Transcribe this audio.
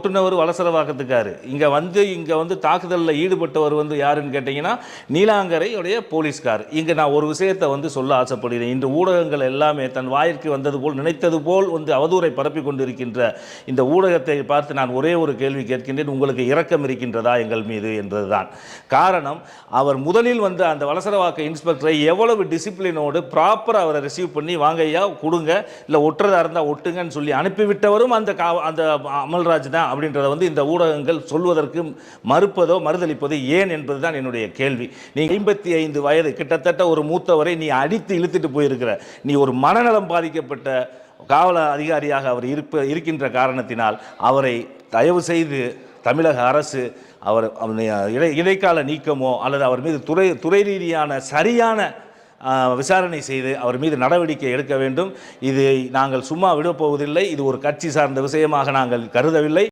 ஓட்டுநர் வலசரவாக்கத்துக்காரு. இங்கே வந்து தாக்குதலில் ஈடுபட்டவர் வந்து யாருன்னு கேட்டிங்கன்னா நீலாங்கரையுடைய போலீஸ்கார். இங்கே நான் ஒரு விஷயத்தை வந்து சொல்ல ஆசைப்படுகிறேன். இன்று ஊடகங்கள் எல்லாமே தன் வாயிற்கு வந்தது போல் நினைத்தது போல் வந்து அவதூறை பரப்பி கொண்டிருக்கின்ற இந்த ஊடகத்தை பார்த்து நான் ஒரே ஒரு கேள்வி கேட்கின்றேன். உங்களுக்கு இரக்கம் இருக்கின்றதா எங்கள் மீது என்பதுதான் காரணம். அவர் முதலில் வந்து அந்த வலசரவாக்க இன்ஸ்பெக்டரை எவ்வளவு டிசிப்ளினோடு ப்ராப்பராக அவரை ரிசீவ் பண்ணி வாங்க ஐயா கொடுங்க, இல்லை ஒட்டுறதா இருந்தால் ஒட்டுங்கன்னு சொல்லி அனுப்பிவிட்டவரும் அந்த அமல்ராஜ் தான் அப்படின்றத வந்து இந்த ஊடகங்கள் சொல்வதற்கு மறுதளிப்பது ஏன் என்பதுதான் என்னுடைய கேள்வி. நீ 55 வயது கிட்டத்தட்ட ஒரு மூத்தவரை நீ அடித்து இழுத்துட்டு போயிருக்கிற, நீ ஒரு மனநலம் பாதிக்கப்பட்ட காவல் அதிகாரியாக அவர் இருக்கின்ற காரணத்தினால் அவரை தயவு செய்து தமிழக அரசு அவர் இடைக்கால நீக்கமோ அல்லது அவர் மீது துறை ரீதியான சரியான விசாரணை செய்து அவர் மீது நடவடிக்கை எடுக்க வேண்டும். இதை நாங்கள் சும்மா விடப்போவதில்லை. இது ஒரு கட்சி சார்ந்த விஷயமாக நாங்கள் கருதவில்லை.